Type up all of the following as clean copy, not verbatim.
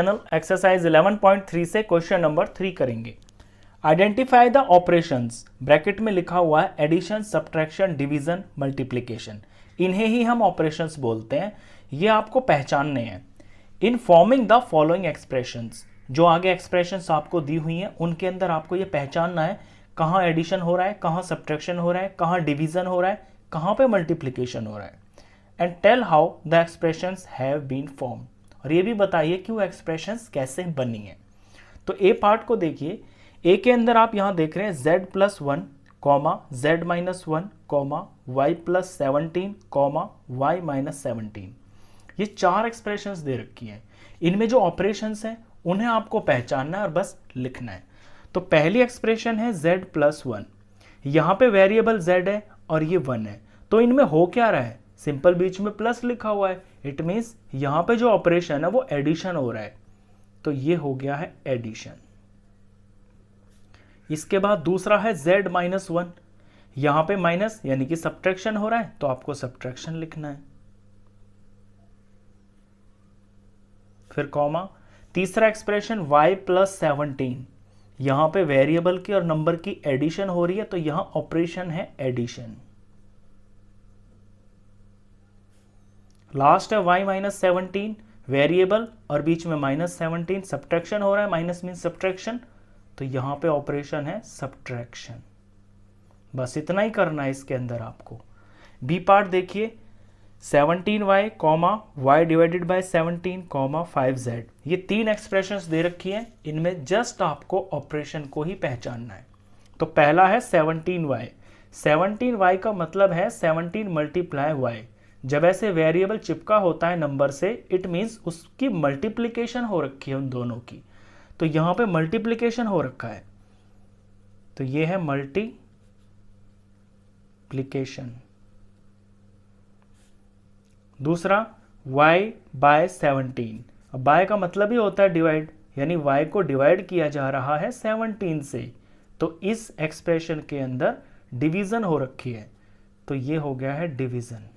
Exercise 11.3 से question number 3 करेंगे। Identify the operations, bracket में लिखा हुआ है एडिशन, सब्ट्रैक्शन, डिवीजन, मल्टीप्लिकेशन। इन्हें ही हम ऑपरेशंस बोलते हैं। ये आपको पहचानने हैं। In forming the following expressions, जो आगे एक्सप्रेशंस आपको दी हुई हैं उनके अंदर आपको ये पहचानना है कहाँ एडिशन हो रहा है, कहाँ सब्ट्रैक्शन हो रहा है, कहाँ डिवीजन हो रहा है, कहाँ पे मल्टीप्लिकेशन हो रहा है। And tell how the expressions have been form, और ये भी बताइए कि वो एक्सप्रेशंस कैसे बनी है। तो ए पार्ट को देखिए। ए के अंदर आप यहां देख रहे हैं z+1, z-1, y+17, y-17। ये 4 एक्सप्रेशंस दे रखी हैं। इनमें जो ऑपरेशंस हैं उन्हें आपको पहचानना है और बस लिखना है। तो पहली एक्सप्रेशन है z+1, यहां पे वेरिएबल z है और ये 1 है। तो इनमें हो क्या रहा है, सिंपल बीच में प्लस लिखा हुआ है। इट मीन्स यहां पे जो ऑपरेशन है वो एडिशन हो रहा है। तो ये हो गया है एडिशन। इसके बाद दूसरा है z-1, यहां पे माइनस यानी कि सब्ट्रैक्शन हो रहा है, तो आपको सब्ट्रैक्शन लिखना है। फिर कॉमा, तीसरा एक्सप्रेशन y+17, यहां पे वेरिएबल की और नंबर की एडिशन हो रही है, तो यहां ऑपरेशन है एडिशन। लास्ट है y-17, वेरिएबल और बीच में -17, सब्ट्रैक्शन हो रहा है, माइनस मीन सब्ट्रैक्शन, तो यहां पे ऑपरेशन है सब्ट्रैक्शन। बस इतना ही करना है इसके अंदर आपको। बी पार्ट देखिए, 17y, y divided by 17, 5z। ये 3 एक्सप्रेशंस दे रखी हैं। इनमें जस्ट आपको ऑपरेशन को ही पहचानना है। तो पहला है 17y। 17y का मतलब है 17 मल्टीप्लाई y। जब ऐसे वेरिएबल चिपका होता है नंबर से, इट मीन्स उसकी मल्टीप्लिकेशन हो रखी है उन दोनों की। तो यहां पे मल्टीप्लिकेशन हो रखा है, तो ये है मल्टीप्लिकेशन। दूसरा y/17, अब y का मतलब ही होता है डिवाइड, यानी y को डिवाइड किया जा रहा है 17 से, तो इस एक्सप्रेशन के अंदर डिवीजन हो रखी है, तो ये हो गया है डिवीजन।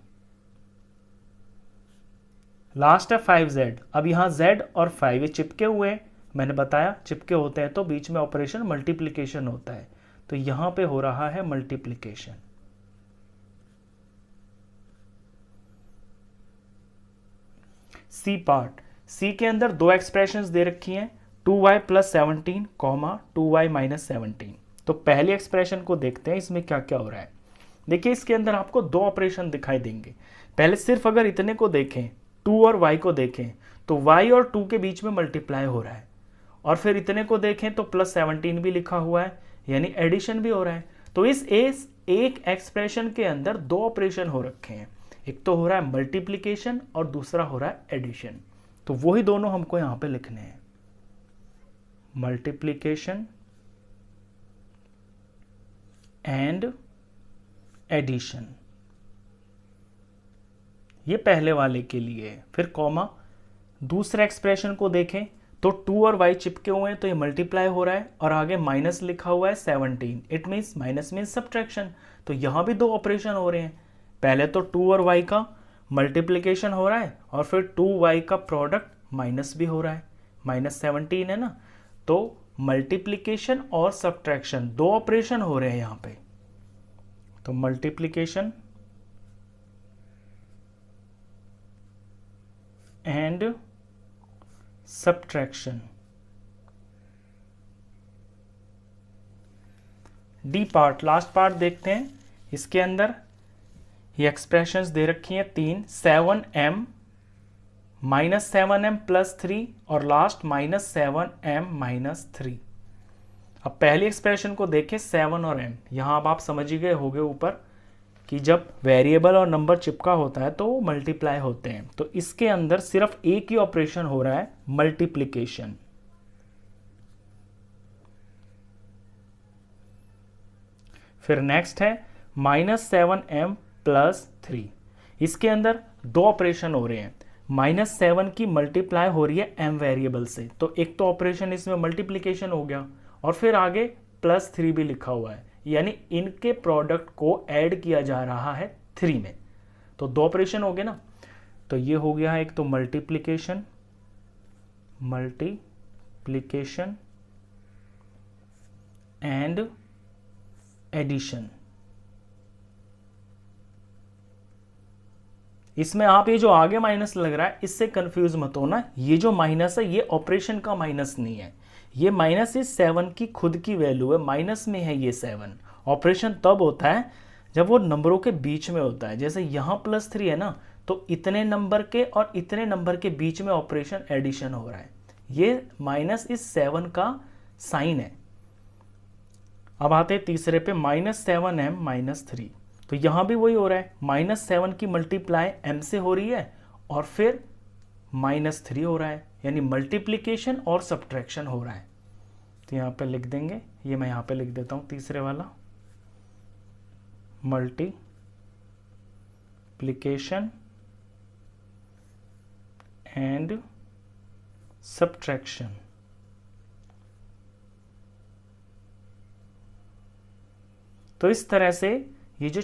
लास्ट है 5z। अब यहां z और 5 ये चिपके हुए हैं, मैंने बताया चिपके होते हैं तो बीच में ऑपरेशन मल्टीप्लिकेशन होता है, तो यहां पे हो रहा है मल्टीप्लिकेशन। सी पार्ट, सी के अंदर 2 एक्सप्रेशंस दे रखी हैं, 2y+17, 2y-17। तो पहली एक्सप्रेशन को देखते हैं, इसमें क्या क्या हो रहा है। देखिए इसके अंदर आपको 2 ऑपरेशन दिखाई देंगे। पहले सिर्फ अगर इतने को देखें, 2 और y को देखें, तो y और 2 के बीच में मल्टीप्लाई हो रहा है, और फिर इतने को देखें तो +17 भी लिखा हुआ है, यानी एडिशन भी हो रहा है। तो इस एक एक्सप्रेशन के अंदर 2 ऑपरेशन हो रखे हैं, एक तो हो रहा है मल्टीप्लिकेशन और दूसरा हो रहा है एडिशन। तो वही दोनों हमको यहां पे लिखने हैं, मल्टीप्लिकेशन एंड एडिशन। ये पहले वाले के लिए है। फिर कॉमा, दूसरे एक्सप्रेशन को देखें तो 2 और y चिपके हुए हैं, तो ये मल्टीप्लाई हो रहा है, और आगे माइनस लिखा हुआ है 17। It means minus means subtraction, तो यहां भी 2 ऑपरेशन हो रहे हैं। पहले तो 2 और y का मल्टीप्लिकेशन हो रहा है, और फिर 2y का प्रोडक्ट माइनस भी हो रहा है, -17 है ना, तो मल्टीप्लिकेशन और सब्ट्रैक्शन 2 ऑपरेशन हो रहे हैं यहां पे। तो multiplication and subtraction. D part, last part देखते हैं। इसके अंदर ये एक्सप्रेशंस दे रखी हैं 3, 7m, -7m +3 और लास्ट -7m -3। अब पहली एक्सप्रेशन को देखें, 7 और m, यहां अब आप समझ ही गए होंगे ऊपर कि जब वेरिएबल और नंबर चिपका होता है तो वो मल्टीप्लाई होते हैं। तो इसके अंदर सिर्फ एक ही ऑपरेशन हो रहा है, मल्टीप्लिकेशन। फिर नेक्स्ट है -7m +3। इसके अंदर 2 ऑपरेशन हो रहे हैं, -7 की मल्टीप्लाई हो रही है m वेरिएबल से, तो एक तो ऑपरेशन इसमें मल्टीप्लिकेशन हो गया, और फिर आगे +3 भी लिखा हुआ है, यानी इनके प्रोडक्ट को ऐड किया जा रहा है 3 में। तो 2 ऑपरेशन हो गए ना, तो ये हो गया एक तो मल्टीप्लिकेशन मल्टीप्लिकेशन एंड एडिशन। इसमें आप ये जो आगे माइनस लग रहा है इससे कंफ्यूज मत होना, ये जो माइनस है ये ऑपरेशन का माइनस नहीं है, ये माइनस इस 7 की खुद की वैल्यू है, माइनस में है ये 7। ऑपरेशन तब होता है जब वो नंबरों के बीच में होता है, जैसे यहाँ +3 है ना, तो इतने नंबर के और इतने नंबर के बीच में ऑपरेशन एडिशन हो रहा है, ये माइनस इस 7 का साइन है। अब आते हैं तीसरे पे, -7m -3, तो यहां भी वही हो रहा है, -7 की मल्टीप्लाई m से हो रही है और फिर -3 हो रहा है, यानी मल्टीप्लिकेशन और सब्ट्रैक्शन हो रहा है। तो यहां पे लिख देंगे, ये मैं यहां पे लिख देता हूं तीसरे वाला, मल्टीप्लिकेशन एंड सब्ट्रैक्शन। तो इस तरह से ये जो